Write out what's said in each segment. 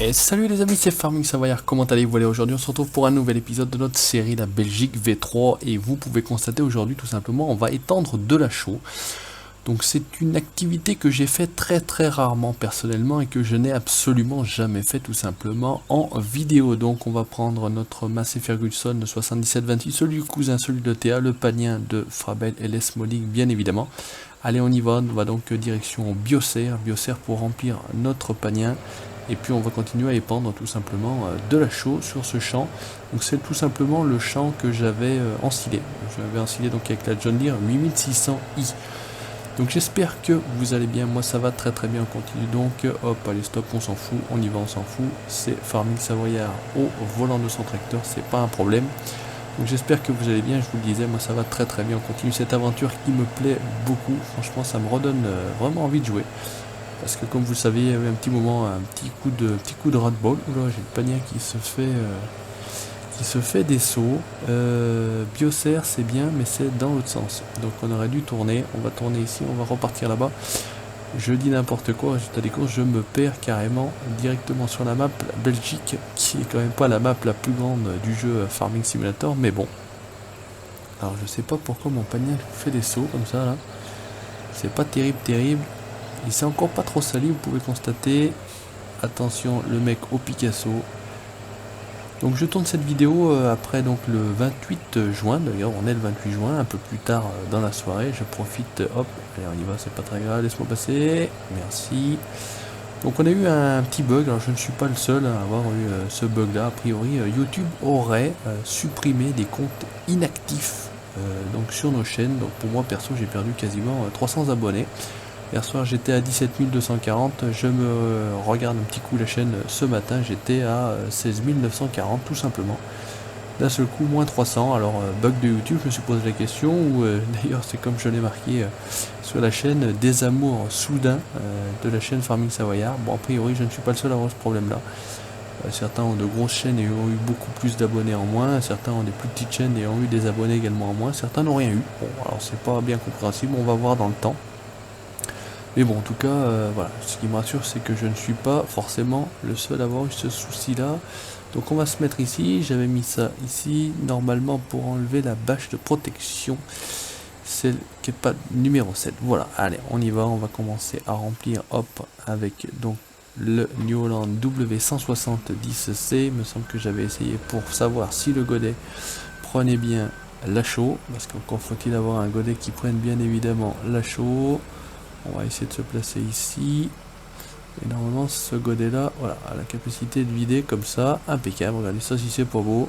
Et salut les amis, c'est Farming Savoyard, comment allez-vous? Aujourd'hui on se retrouve pour un nouvel épisode de notre série La Belgique V3 et vous pouvez constater aujourd'hui tout simplement on va étendre de la chaux. Donc c'est une activité que j'ai fait très rarement personnellement et que je n'ai absolument jamais fait tout simplement en vidéo. Donc on va prendre notre Massey Ferguson 7728, celui du cousin, celui de Théa, le panien de Frabel et les Smolling bien évidemment. Allez on y va, on va donc direction Bioserre pour remplir notre panien. Et puis on va continuer à épandre tout simplement de la chaux sur ce champ. Donc c'est tout simplement le champ que j'avais ensilé. J'avais ensilé donc avec la John Deere 8600i. Donc j'espère que vous allez bien, moi ça va très bien, on continue donc, hop, allez stop, on s'en fout, on y va, on s'en fout, c'est Farming Savoyard au volant de son tracteur, c'est pas un problème. Donc j'espère que vous allez bien, je vous le disais, moi ça va très bien, on continue cette aventure qui me plaît beaucoup, franchement ça me redonne vraiment envie de jouer. Parce que comme vous le savez, il y avait un petit moment, un petit coup de ras-de-bol. Oula, j'ai le panier qui se fait des sauts. Bioserre c'est bien, mais c'est dans l'autre sens. Donc on aurait dû tourner. On va tourner ici, on va repartir là-bas. Je dis n'importe quoi, résultat des courses, je me perds carrément directement sur la map Belgique, qui est quand même pas la map la plus grande du jeu Farming Simulator, mais bon. Alors je sais pas pourquoi mon panier fait des sauts comme ça là. C'est pas terrible. Il s'est encore pas trop sali, vous pouvez constater. Attention, le mec au Picasso. Donc je tourne cette vidéo après donc le 28 juin, d'ailleurs on est le 28 juin, un peu plus tard dans la soirée. Je profite, hop, allez on y va, c'est pas très grave, laisse-moi passer, merci. Donc on a eu un petit bug, alors je ne suis pas le seul à avoir eu ce bug là, a priori YouTube aurait supprimé des comptes inactifs donc sur nos chaînes. Donc pour moi perso j'ai perdu quasiment 300 abonnés. Hier soir j'étais à 17 240, je me regarde un petit coup la chaîne ce matin, j'étais à 16 940 tout simplement. D'un seul coup moins 300, alors bug de YouTube, je me suis posé la question, ou d'ailleurs c'est comme je l'ai marqué sur la chaîne, désamour soudain de la chaîne Farming Savoyard. Bon a priori je ne suis pas le seul à avoir ce problème là. Certains ont de grosses chaînes et ont eu beaucoup plus d'abonnés en moins, certains ont des plus petites chaînes et ont eu des abonnés également en moins, certains n'ont rien eu. Bon alors c'est pas bien compréhensible, on va voir dans le temps. Mais bon, en tout cas, voilà, ce qui me rassure, c'est que je ne suis pas forcément le seul à avoir eu ce souci-là. Donc on va se mettre ici, j'avais mis ça ici, normalement pour enlever la bâche de protection, celle qui n'est pas numéro 7. Voilà, allez, on y va, on va commencer à remplir, hop, avec donc le New Holland W170C. Il me semble que j'avais essayé pour savoir si le godet prenait bien la chaux, parce qu'encore faut-il avoir un godet qui prenne bien évidemment la chaux. On va essayer de se placer ici. Et normalement ce godet là, voilà, a la capacité de vider comme ça, impeccable. Regardez ça si c'est pas beau.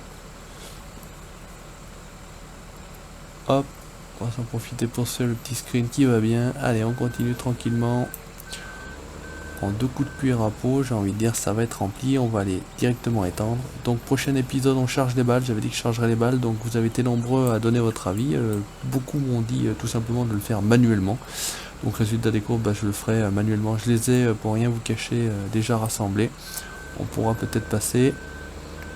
Hop, on va s'en profiter pour ce le petit screen qui va bien. Allez, on continue tranquillement. On prend 2 coups de cuir à peau, j'ai envie de dire ça va être rempli, on va aller directement étendre. Donc prochain épisode on charge les balles, j'avais dit que je chargerais les balles, donc vous avez été nombreux à donner votre avis. Beaucoup m'ont dit tout simplement de le faire manuellement. Donc résultat des courses, je le ferai manuellement. Je les ai, pour rien vous cacher, déjà rassemblés. On pourra peut-être passer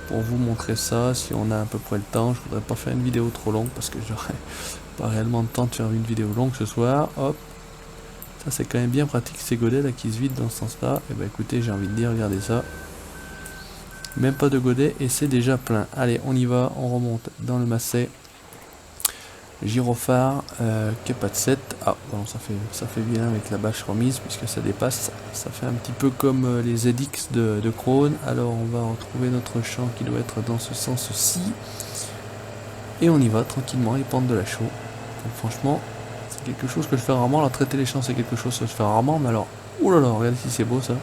pour vous montrer ça si on a à peu près le temps. Je voudrais pas faire une vidéo trop longue parce que j'aurais pas réellement de temps de faire une vidéo longue ce soir. Hop, ça c'est quand même bien pratique ces godets là qui se vident dans ce sens là. Et écoutez, j'ai envie de dire, regardez ça. Même pas de godet et c'est déjà plein. Allez, on y va, on remonte dans le Massey. Gyrophare, Kepat 7. Ah bon, ça fait bien avec la bâche remise puisque ça dépasse. Ça fait un petit peu comme les ZX de Krone. Alors on va retrouver notre champ qui doit être dans ce sens-ci. Et on y va tranquillement, épandre de la chaux. Donc franchement, c'est quelque chose que je fais rarement. Alors traiter les champs c'est quelque chose que je fais rarement. Mais alors, oulala, regardez si c'est beau ça.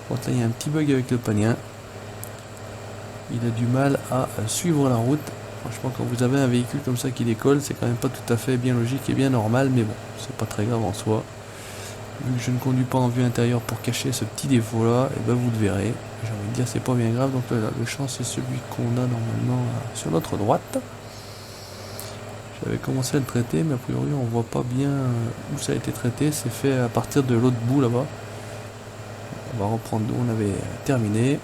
Bon, là il y a un petit bug avec le panien. Il a du mal à suivre la route. Franchement, quand vous avez un véhicule comme ça qui décolle, c'est quand même pas tout à fait bien logique et bien normal, mais bon, c'est pas très grave en soi. Vu que je ne conduis pas en vue intérieure pour cacher ce petit défaut là, et vous le verrez. J'ai envie de dire c'est pas bien grave, donc là, le champ c'est celui qu'on a normalement sur notre droite. J'avais commencé à le traiter, mais a priori on voit pas bien où ça a été traité, c'est fait à partir de l'autre bout là-bas. On va reprendre d'où on avait terminé.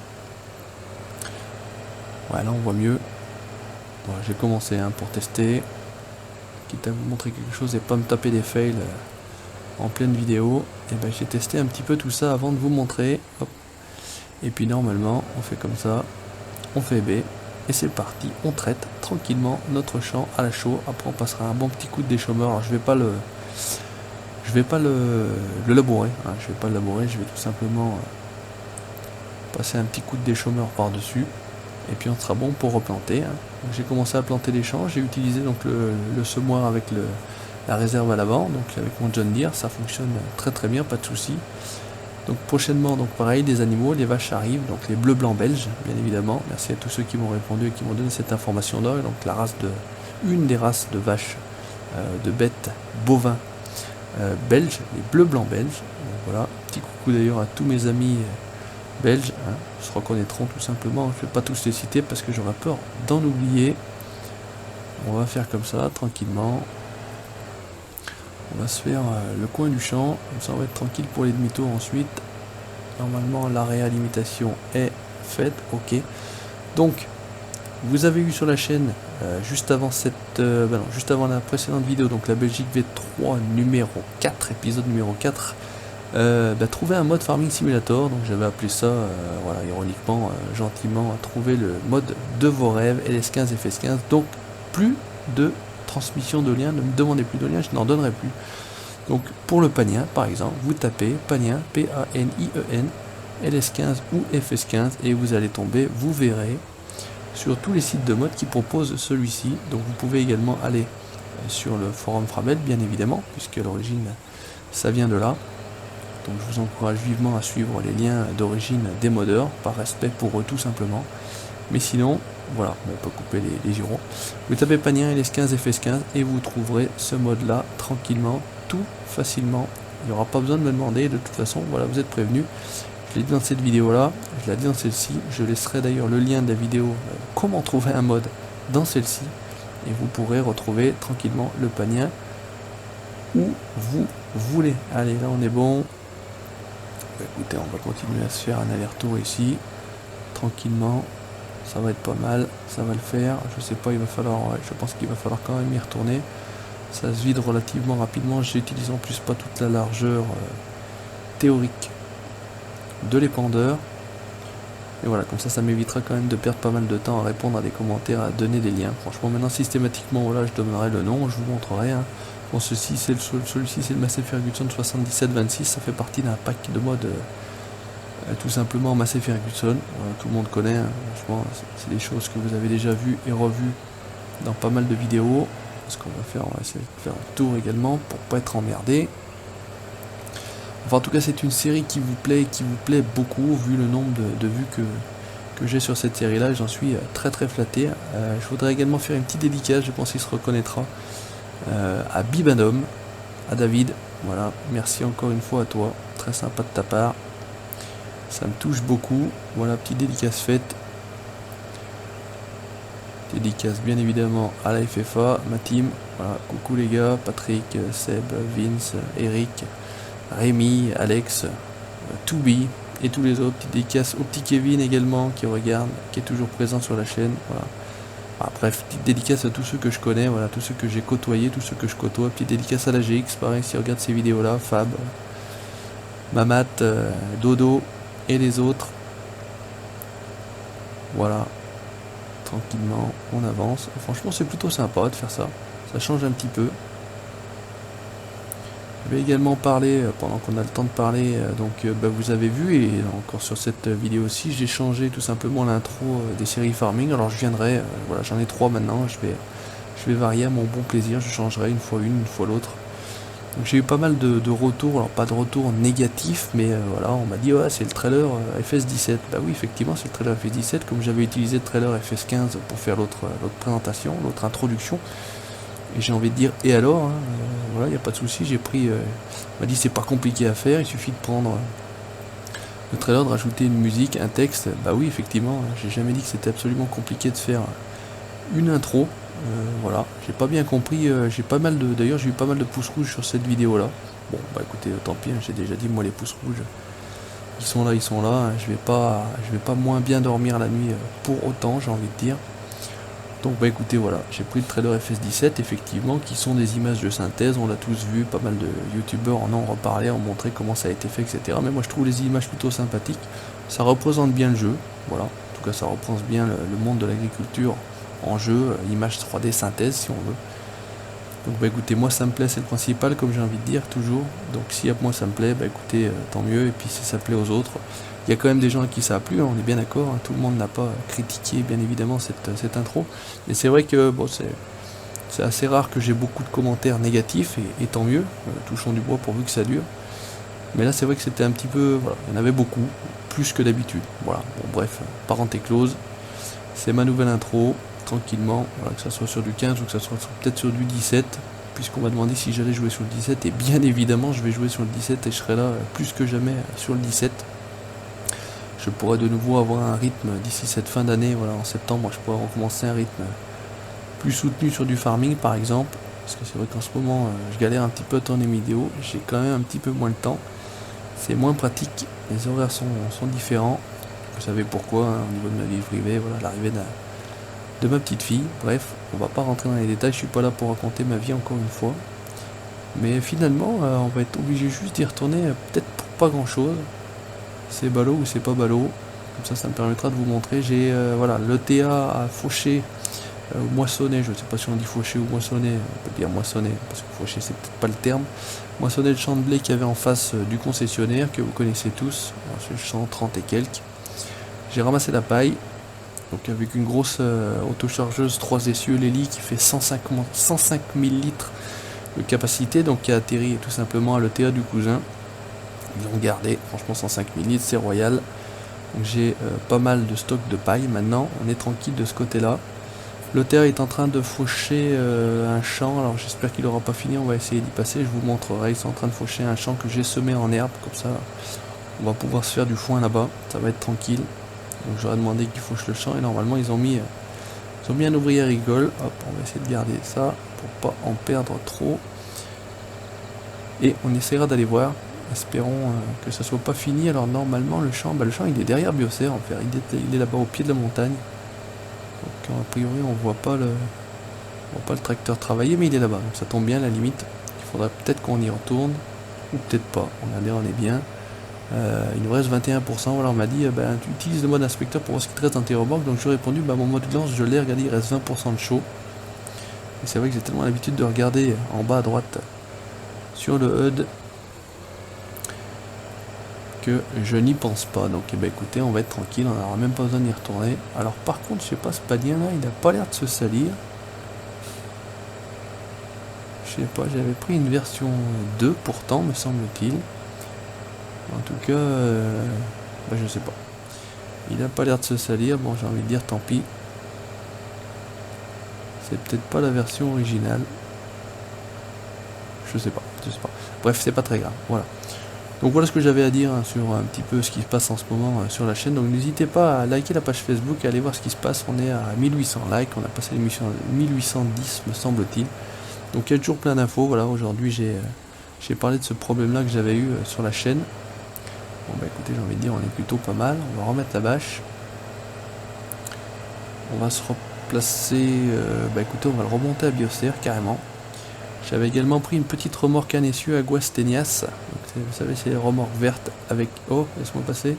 Voilà, on voit mieux. Voilà, j'ai commencé pour tester, quitte à vous montrer quelque chose et pas me taper des fails en pleine vidéo. Et j'ai testé un petit peu tout ça avant de vous montrer. Hop. Et puis normalement on fait comme ça, on fait B, et c'est parti, on traite tranquillement notre champ à la chaux. Après on passera un bon petit coup de déchaumeur. Alors je vais pas le labourer, hein. Je vais pas le labourer, je vais tout simplement passer un petit coup de déchaumeur par dessus, et puis on sera bon pour replanter, hein. Donc j'ai commencé à planter les champs, j'ai utilisé donc le semoir avec la réserve à l'avant, donc avec mon John Deere, ça fonctionne très très bien, pas de souci. Donc prochainement, donc pareil, des animaux, les vaches arrivent, donc les bleus blancs belges, bien évidemment. Merci à tous ceux qui m'ont répondu et qui m'ont donné cette information-là. Donc une des races de vaches, de bêtes bovins belges, les bleus blancs belges. Donc voilà, petit coucou d'ailleurs à tous mes amis belges, hein, se reconnaîtront tout simplement. Je ne vais pas tous les citer parce que j'aurais peur d'en oublier. On va faire comme ça, tranquillement. On va se faire le coin du champ, comme ça on va être tranquille pour les demi-tours ensuite. Normalement la réalimentation est faite, ok. Donc vous avez vu sur la chaîne juste avant juste avant la précédente vidéo, donc la Belgique V3 numéro 4, épisode numéro 4, trouver un mode Farming Simulator. Donc j'avais appelé ça, voilà, ironiquement, gentiment, trouver le mode de vos rêves, LS15 et FS15. Donc plus de transmission de liens, ne me demandez plus de liens, je n'en donnerai plus. Donc pour le Pagnen par exemple, vous tapez Pagnen, P-A-N-I-E-N, LS15 ou FS15 et vous allez tomber, vous verrez, sur tous les sites de mode qui proposent celui-ci. Donc vous pouvez également aller sur le forum Frabel, bien évidemment, puisque à l'origine ça vient de là. Donc je vous encourage vivement à suivre les liens d'origine des modeurs, par respect pour eux tout simplement. Mais sinon, voilà, on peut couper les girons. Vous tapez Pagnen, LS15, FS15 et vous trouverez ce mode là tranquillement, tout facilement. Il n'y aura pas besoin de me demander, de toute façon, voilà, vous êtes prévenus. Je l'ai dit dans cette vidéo là, je l'ai dit dans celle-ci, je laisserai d'ailleurs le lien de la vidéo comment trouver un mode dans celle-ci. Et vous pourrez retrouver tranquillement le Pagnen où vous voulez. Allez, là on est bon. Écoutez, on va continuer à se faire un aller-retour ici, tranquillement. Ça va être pas mal, ça va le faire. Je sais pas, il va falloir, ouais, je pense qu'il va falloir quand même y retourner. Ça se vide relativement rapidement. J'utilise en plus pas toute la largeur théorique de l'épandeur. Et voilà, comme ça m'évitera quand même de perdre pas mal de temps à répondre à des commentaires, à donner des liens. Franchement, maintenant systématiquement, voilà, je donnerai le nom, je vous montrerai. Hein. Bon, celui-ci c'est le Massey Ferguson 7726, ça fait partie d'un pack de mode. Tout simplement Massey Ferguson, tout le monde connaît, hein. Franchement c'est des choses que vous avez déjà vues et revues dans pas mal de vidéos. Ce qu'on va faire, on va essayer de faire un tour également pour pas être emmerdé. Enfin en tout cas c'est une série qui vous plaît beaucoup, vu le nombre de vues que j'ai sur cette série là, j'en suis très très flatté. Je voudrais également faire une petite dédicace, je pense qu'il se reconnaîtra, à Bibadom, à David, voilà, merci encore une fois à toi, très sympa de ta part. Ça me touche beaucoup. Voilà, petite dédicace faite. Dédicace bien évidemment à la FFA, ma team. Voilà, coucou les gars, Patrick, Seb, Vince, Eric, Rémi, Alex, Toubi et tous les autres. Petite dédicace au petit Kevin également qui regarde, qui est toujours présent sur la chaîne. Voilà. Bref, petite dédicace à tous ceux que je connais, voilà, tous ceux que j'ai côtoyés, tous ceux que je côtoie. Petite dédicace à la GX, pareil, si regarde ces vidéos là, Fab, Mamat, Dodo et les autres. Voilà, tranquillement on avance. Franchement c'est plutôt sympa de faire ça, ça change un petit peu. Je vais également parler, pendant qu'on a le temps de parler, vous avez vu, et encore sur cette vidéo aussi, j'ai changé tout simplement l'intro des séries farming. Alors je viendrai, voilà, j'en ai 3 maintenant, je vais varier à mon bon plaisir, je changerai une fois l'autre. J'ai eu pas mal de retours, alors pas de retours négatifs, mais voilà, on m'a dit ouais, c'est le trailer FS17. Bah oui, effectivement, c'est le trailer FS17, comme j'avais utilisé le trailer FS15 pour faire l'autre présentation, l'autre introduction. Et j'ai envie de dire, et alors, hein, voilà, il n'y a pas de souci, j'ai pris, on m'a dit c'est pas compliqué à faire, il suffit de prendre le trailer, de rajouter une musique, un texte. Bah oui, effectivement, j'ai jamais dit que c'était absolument compliqué de faire une intro. Voilà, j'ai pas bien compris, d'ailleurs j'ai eu pas mal de pouces rouges sur cette vidéo là. Bon bah écoutez, tant pis, hein, j'ai déjà dit, moi les pouces rouges, ils sont là, hein, je vais pas moins bien dormir la nuit pour autant, j'ai envie de dire. Donc bah écoutez, voilà, j'ai pris le Trader FS17 effectivement, qui sont des images de synthèse, on l'a tous vu, pas mal de youtubeurs en ont reparlé, ont montré comment ça a été fait, etc. Mais moi je trouve les images plutôt sympathiques, ça représente bien le jeu, voilà, en tout cas ça représente bien le monde de l'agriculture en jeu, image 3D synthèse si on veut. Donc bah écoutez, moi ça me plaît, c'est le principal, comme j'ai envie de dire toujours. Donc si à moi ça me plaît, bah écoutez, tant mieux, et puis si ça plaît aux autres, il y a quand même des gens à qui ça a plu, hein, on est bien d'accord, hein, tout le monde n'a pas critiqué bien évidemment cette intro. Mais c'est vrai que bon, c'est assez rare que j'ai beaucoup de commentaires négatifs, et tant mieux, touchons du bois pourvu que ça dure. Mais là c'est vrai que c'était un petit peu, voilà, il y en avait beaucoup, plus que d'habitude. Voilà, bon bref, parenthèse close, c'est ma nouvelle intro. Tranquillement, voilà, que ça soit sur du 15 ou que ça soit peut-être sur du 17, puisqu'on m'a demandé si j'allais jouer sur le 17, et bien évidemment je vais jouer sur le 17 et je serai là plus que jamais sur le 17. Je pourrais de nouveau avoir un rythme d'ici cette fin d'année, voilà, en septembre je pourrais recommencer un rythme plus soutenu sur du farming par exemple, parce que c'est vrai qu'en ce moment je galère un petit peu à tourner mes vidéos, j'ai quand même un petit peu moins de temps, c'est moins pratique, les horaires sont différents, vous savez pourquoi, hein, au niveau de ma vie privée, voilà, l'arrivée de ma petite fille. Bref, on va pas rentrer dans les détails, je suis pas là pour raconter ma vie encore une fois. Mais finalement, on va être obligé juste d'y retourner, peut-être pour pas grand chose. C'est ballot ou c'est pas ballot. Comme ça me permettra de vous montrer. J'ai voilà, l'ETA à faucher, moissonner, je sais pas si on dit faucher ou moissonner, on peut dire moissonner, parce que faucher c'est peut-être pas le terme. Moissonner le champ de blé qu'il y avait en face du concessionnaire, que vous connaissez tous, c'est le champ 30 et quelques. J'ai ramassé la paille. Donc avec une grosse autochargeuse 3 essieux Lely qui fait 105 000 litres de capacité, donc qui a atterri tout simplement à l'ETA du cousin. Ils l'ont gardé, franchement 105 000 litres, c'est royal. Donc j'ai pas mal de stock de paille, maintenant on est tranquille de ce côté-là. L'ETA est en train de faucher un champ, alors j'espère qu'il n'aura pas fini, on va essayer d'y passer, je vous montrerai. Ils sont en train de faucher un champ que j'ai semé en herbe, comme ça on va pouvoir se faire du foin là-bas, ça va être tranquille. Donc j'aurais demandé qu'ils fauchent le champ et normalement ils ont mis un ouvrier agricole. Hop, on va essayer de garder ça pour pas en perdre trop. Et on essaiera d'aller voir. Espérons que ça soit pas fini. Alors normalement le champ il est derrière Biocer en fait. Il est là-bas au pied de la montagne. Donc a priori on voit pas le tracteur travailler, mais il est là-bas. Donc ça tombe bien à la limite. Il faudrait peut-être qu'on y retourne. Ou peut-être pas. Regardez, on est bien. Il nous reste 21%, voilà, on m'a dit tu utilises le mode inspecteur pour voir ce qui te reste dans tes remorques, donc j'ai répondu mon mode lance je l'ai regardé, il reste 20% de chaud. Et c'est vrai que j'ai tellement l'habitude de regarder en bas à droite sur le HUD que je n'y pense pas. Donc écoutez, on va être tranquille, on n'aura même pas besoin d'y retourner. Alors par contre je sais pas, ce panien là il a pas l'air de se salir. Je sais pas, j'avais pris une version 2 pourtant me semble-t-il. En tout cas, je sais pas. Il a pas l'air de se salir, bon j'ai envie de dire tant pis. C'est peut-être pas la version originale. Je sais pas. Bref, c'est pas très grave, voilà. Donc voilà ce que j'avais à dire sur un petit peu ce qui se passe en ce moment sur la chaîne. Donc n'hésitez pas à liker la page Facebook et aller voir ce qui se passe. On est à 1800 likes, on a passé l'émission à 1810 me semble-t-il. Donc il y a toujours plein d'infos, voilà, aujourd'hui j'ai parlé de ce problème là que j'avais eu sur la chaîne. Bon écoutez, j'ai envie de dire on est plutôt pas mal, on va remettre la bâche. On va se replacer, écoutez, on va le remonter à Biocer carrément. J'avais également pris une petite remorque à essieu à Guastenias. Vous savez, c'est les remorques vertes avec, oh laisse-moi passer,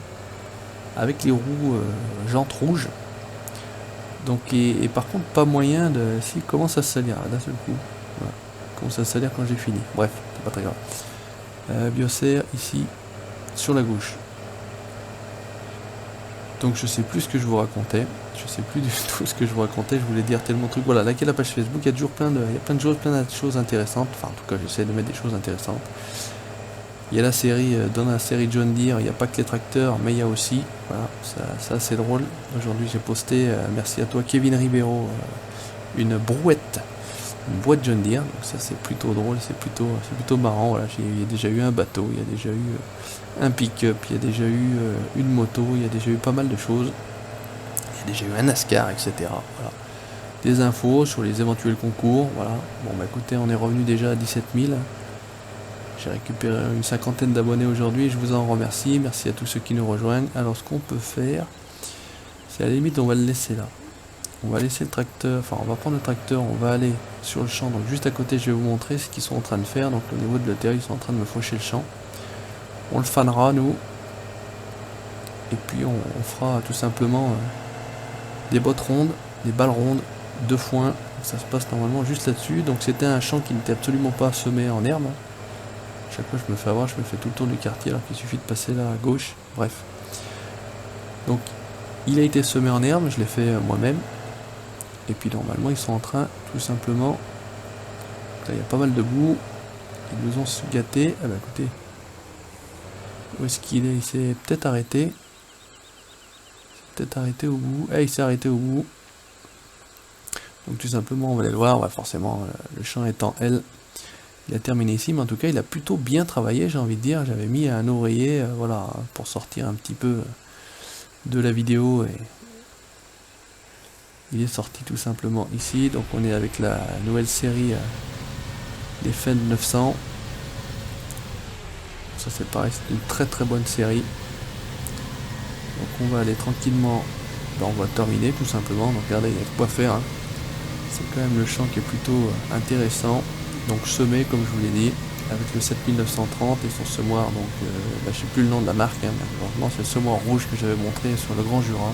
avec les roues jantes rouges. Donc et par contre pas moyen de, si commence à se salir d'un seul coup. Voilà. Commence à se salir quand j'ai fini. Bref, c'est pas très grave. Biocer ici. Sur la gauche. Donc je sais plus ce que je vous racontais. Je sais plus du tout ce que je vous racontais. Je voulais dire tellement de trucs. Voilà, likez la page Facebook. Il y a toujours plein de choses intéressantes. Enfin, en tout cas, j'essaie de mettre des choses intéressantes. Il y a la série, dans la série John Deere, il n'y a pas que les tracteurs, mais il y a aussi, voilà, ça c'est drôle. Aujourd'hui, j'ai posté, merci à toi, Kevin Ribeiro, une brouette. Une boîte John Deere, donc ça c'est plutôt drôle, c'est plutôt marrant. Voilà, il y a déjà eu un bateau, il y a déjà eu un pick-up, il y a déjà eu une moto, il y a déjà eu pas mal de choses, il y a déjà eu un NASCAR, etc. Voilà. Des infos sur les éventuels concours, voilà. Bon écoutez, on est revenu déjà à 17 000. J'ai récupéré une cinquantaine d'abonnés aujourd'hui, je vous en remercie, merci à tous ceux qui nous rejoignent. Alors ce qu'on peut faire, c'est à la limite on va le laisser là. On va laisser le tracteur, enfin on va prendre le tracteur, on va aller sur le champ. Donc juste à côté, je vais vous montrer ce qu'ils sont en train de faire. Donc au niveau de la terre, ils sont en train de me faucher le champ. On le fanera nous. Et puis on fera tout simplement des bottes rondes, des balles rondes, de foin. Ça se passe normalement juste là-dessus. Donc c'était un champ qui n'était absolument pas semé en herbe. Chaque fois je me fais avoir, je me fais tout le tour du quartier alors qu'il suffit de passer là à gauche. Bref. Donc il a été semé en herbe, je l'ai fait moi-même. Et puis normalement ils sont en train tout simplement. Là il y a pas mal de boue. Ils nous ont gâtés. Ah bah écoutez. Où est-ce qu'il est? Il s'est peut-être arrêté. Peut-être arrêté au bout. Ah il s'est arrêté au bout. Donc tout simplement on va aller le voir. Ouais, forcément le champ étant L. Il a terminé ici, mais en tout cas il a plutôt bien travaillé, j'ai envie de dire. J'avais mis un oreiller, voilà, pour sortir un petit peu de la vidéo, et il est sorti tout simplement ici. Donc on est avec la nouvelle série des Fendt 900. Ça c'est pareil, c'est une très très bonne série. Donc on va aller tranquillement, on va terminer tout simplement. Donc regardez, il y a de quoi faire, hein. C'est quand même le champ qui est plutôt intéressant. Donc semé comme je vous l'ai dit, avec le 7930 et son semoir, donc je sais plus le nom de la marque, hein, malheureusement c'est le semoir rouge que j'avais montré sur le Grand Jura.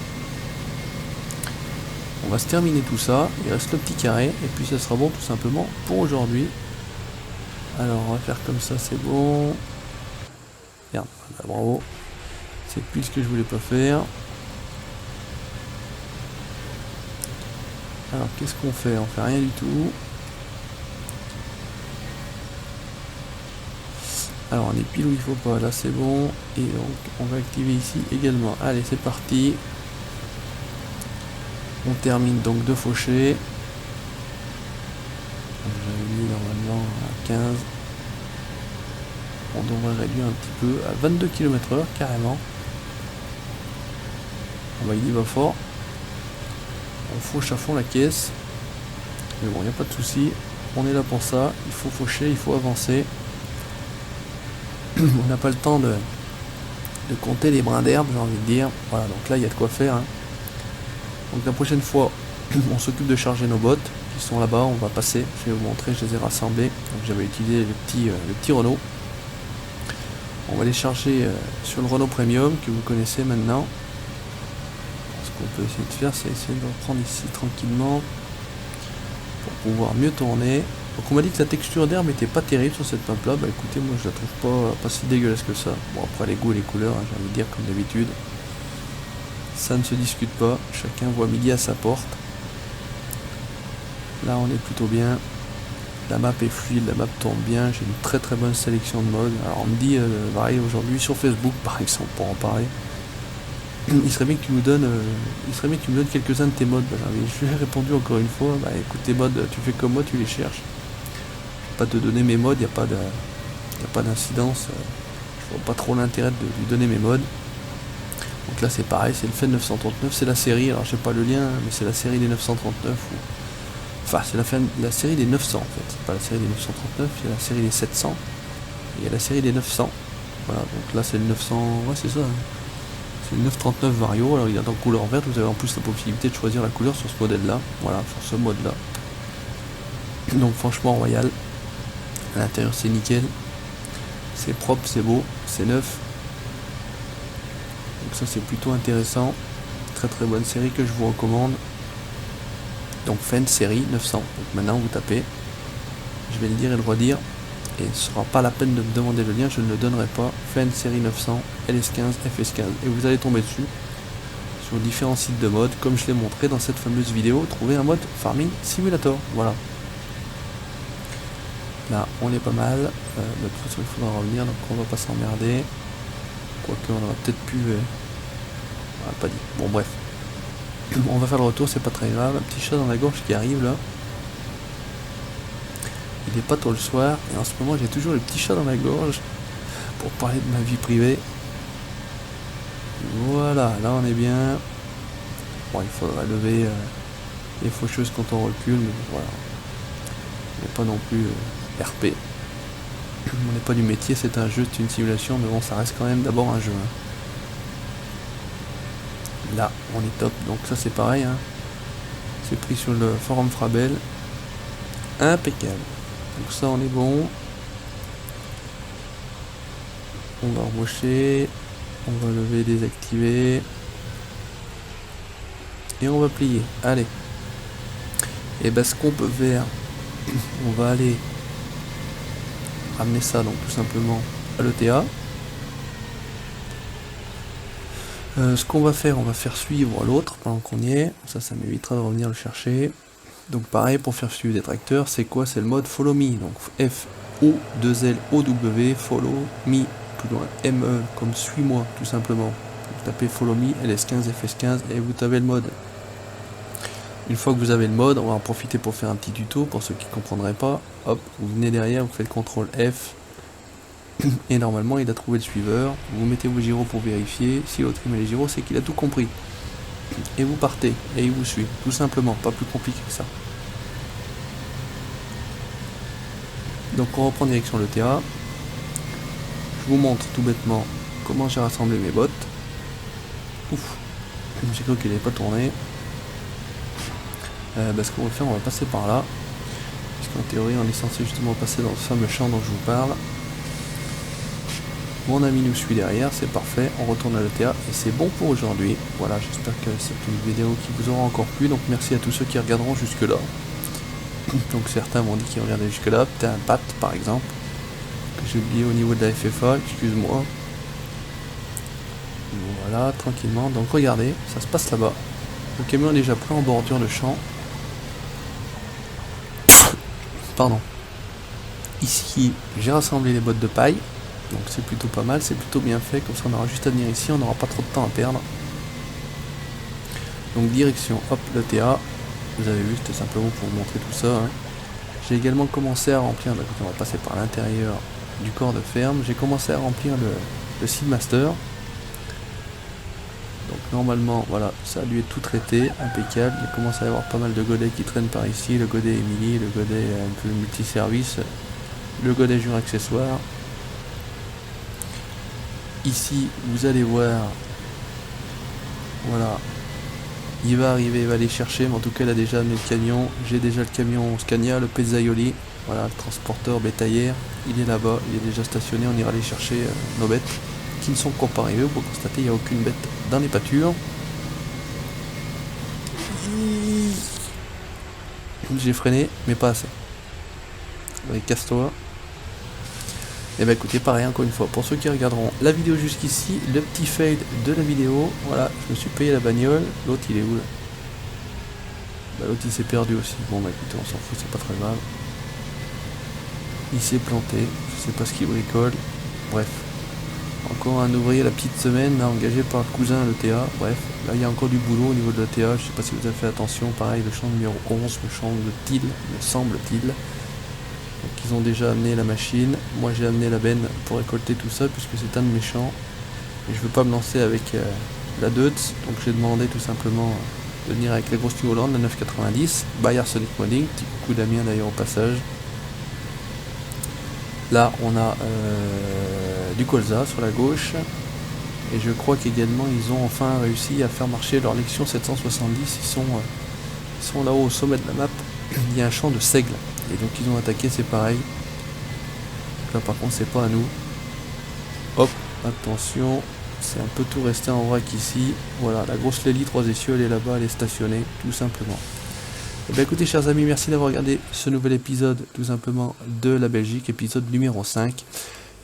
On va se terminer tout ça, il reste le petit carré, et puis ça sera bon tout simplement pour aujourd'hui. Alors on va faire comme ça, c'est bon. Merde, bah, bravo. C'est plus ce que je voulais pas faire. Alors qu'est-ce qu'on fait? On fait rien du tout. Alors on est pile où il faut pas, là c'est bon. Et donc on va activer ici également. Allez c'est parti. On termine donc de faucher. J'avais mis normalement à 15. On devrait réduire un petit peu à 22 km/h carrément. Ah bah il y va fort. On fauche à fond la caisse. Mais bon, il n'y a pas de souci. On est là pour ça. Il faut faucher, il faut avancer. On n'a pas le temps de compter les brins d'herbe, j'ai envie de dire. Voilà, donc là il y a de quoi faire, hein. Donc la prochaine fois, on s'occupe de charger nos bottes qui sont là-bas. On va passer, je vais vous montrer, je les ai rassemblées. Donc j'avais utilisé le petit Renault. On va les charger sur le Renault Premium que vous connaissez maintenant. Ce qu'on peut essayer de faire, c'est essayer de reprendre ici tranquillement pour pouvoir mieux tourner. Donc on m'a dit que la texture d'herbe était pas terrible sur cette pump là. Bah écoutez, moi je la trouve pas si dégueulasse que ça. Bon après les goûts et les couleurs, hein, j'ai envie de dire comme d'habitude. Ça ne se discute pas, chacun voit midi à sa porte. Là on est plutôt bien. La map est fluide, la map tourne bien, j'ai une très très bonne sélection de modes. Alors on me dit, pareil aujourd'hui sur Facebook par exemple pour en parler. Il serait bien que tu me donnes quelques-uns de tes modes. Bah, je lui ai répondu encore une fois, bah écoute tes modes, tu fais comme moi, tu les cherches. Pas te donner mes modes, il n'y a pas d'incidence, je vois pas trop l'intérêt de lui donner mes modes. Donc là c'est pareil, c'est le Fendt 939, c'est la série, alors je sais pas le lien, mais c'est la série des 939, enfin c'est la série des 900 en fait, c'est pas la série des 939, il y a la série des 700, et il y a la série des 900, voilà, donc là c'est le 900, ouais c'est ça, hein. C'est le 939 Vario, alors il est en couleur verte, vous avez en plus la possibilité de choisir la couleur sur ce modèle là, voilà, sur ce mode là. Donc franchement royal. À l'intérieur c'est nickel, c'est propre, c'est beau, c'est neuf. Donc ça c'est plutôt intéressant. Très très bonne série que je vous recommande. Donc Fendt série 900. Donc maintenant vous tapez, je vais le dire et le redire, et ce sera pas la peine de me demander le lien, je ne le donnerai pas. Fendt série 900, LS15, FS15, et vous allez tomber dessus sur différents sites de mode, comme je l'ai montré dans cette fameuse vidéo. Trouver un mode Farming Simulator, voilà. Là on est pas mal, de toute façon il faudra revenir, donc on va pas s'emmerder, quoique on aurait peut-être pu, on va pas dit, bon bref, on va faire le retour, c'est pas très grave. Un petit chat dans la gorge qui arrive là, il est pas tôt le soir, et en ce moment j'ai toujours le petit chat dans la gorge, pour parler de ma vie privée. Voilà, là on est bien, bon il faudra lever les faucheuses quand on recule, mais voilà, on n'est pas non plus RP. On n'est pas du métier, c'est un jeu, c'est une simulation, mais bon, ça reste quand même d'abord un jeu, hein. Là, on est top, donc ça c'est pareil, hein. C'est pris sur le forum Frabel. Impeccable. Donc ça on est bon. On va embaucher. On va lever, désactiver. Et on va plier. Allez. Et ben ce qu'on peut faire, on va aller ramener ça donc tout simplement à l'ETA. Ce qu'on va faire, on va faire suivre l'autre pendant qu'on y est. Ça m'évitera de revenir le chercher. Donc pareil, pour faire suivre des tracteurs, c'est quoi? C'est le mode follow me. Donc F-O-2-L-O-W, follow me, plus loin, M-E, comme suis-moi, tout simplement. Vous tapez follow me, LS15, FS15, et vous avez le mode. Une fois que vous avez le mode, on va en profiter pour faire un petit tuto, pour ceux qui ne comprendraient pas. Hop, vous venez derrière, vous faites CTRL F, et normalement il a trouvé le suiveur. Vous mettez vos gyros pour vérifier. Si l'autre met les gyros, c'est qu'il a tout compris. Et vous partez, et il vous suit, tout simplement, pas plus compliqué que ça. Donc on reprend direction l'ETA. Je vous montre tout bêtement comment j'ai rassemblé mes bottes. Ouf, j'ai cru qu'il n'avait pas tourné. Ce qu'on va faire, on va passer par là. Puisqu'en théorie, on est censé justement passer dans ce fameux champ dont je vous parle. Mon ami nous suit derrière, c'est parfait, on retourne à l'ETA et c'est bon pour aujourd'hui. Voilà, j'espère que c'est une vidéo qui vous aura encore plu, donc merci à tous ceux qui regarderont jusque là. Donc certains m'ont dit qu'ils regardaient jusque là, peut-être un Pat par exemple, que j'ai oublié au niveau de la FFA, excuse-moi. Voilà, tranquillement, donc regardez, ça se passe là-bas. Le camion est déjà plein en bordure de champ. Pardon. Ici, j'ai rassemblé les bottes de paille. Donc c'est plutôt pas mal, c'est plutôt bien fait, comme ça on aura juste à venir ici, on n'aura pas trop de temps à perdre. Donc direction, hop, l'ETA, vous avez vu, c'était simplement pour vous montrer tout ça. Hein. J'ai également commencé à remplir, donc on va passer par l'intérieur du corps de ferme, j'ai commencé à remplir le Seedmaster. Donc normalement, voilà, ça lui est tout traité, impeccable, il commence à y avoir pas mal de godets qui traînent par ici, le godet Emily, le godet un peu multiservice, le godet jure accessoire. Ici, vous allez voir, voilà, il va arriver, il va aller chercher, mais en tout cas, il a déjà amené le camion. J'ai déjà le camion Scania, le Pezzaioli, voilà, le transporteur bétaillère, il est là-bas, il est déjà stationné, on ira aller chercher nos bêtes qui ne sont encore pas arrivées. Vous pouvez constater, il n'y a aucune bête dans les pâtures. J'ai freiné, mais pas assez. Allez, casse-toi. Et bah écoutez, pareil, encore une fois, pour ceux qui regarderont la vidéo jusqu'ici, le petit fade de la vidéo, voilà, je me suis payé la bagnole, l'autre il est où là? Bah l'autre il s'est perdu aussi, bon bah écoutez, on s'en fout, c'est pas très grave. Il s'est planté, je sais pas ce qu'il bricole, bref. Encore un ouvrier la petite semaine, là, engagé par le cousin à l'ETA, bref, là il y a encore du boulot au niveau de l'ETA, je sais pas si vous avez fait attention, pareil, le champ numéro 11, le champ de Til, me semble-t-il. Donc ils ont déjà amené la machine, moi j'ai amené la benne pour récolter tout ça puisque c'est un de mes champs. Et je veux pas me lancer avec la Deutz, donc j'ai demandé tout simplement de venir avec la grosse New Holland, la 990, by Arsenic Modding, petit coucou Damien d'ailleurs au passage. Là on a du colza sur la gauche, et je crois qu'également ils ont enfin réussi à faire marcher leur Lexion 770, ils sont là-haut au sommet de la map, il y a un champ de seigle. Et donc ils ont attaqué, c'est pareil. Donc là par contre c'est pas à nous. Hop, attention, c'est un peu tout resté en vrac ici. Voilà, la grosse Lely 3 essieux, elle est là-bas, elle est stationnée, tout simplement. Et bien écoutez chers amis, merci d'avoir regardé ce nouvel épisode tout simplement de la Belgique, épisode numéro 5.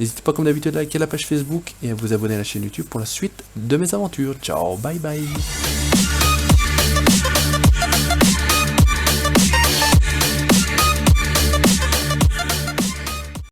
N'hésitez pas comme d'habitude à liker la page Facebook et à vous abonner à la chaîne YouTube pour la suite de mes aventures. Ciao, bye bye.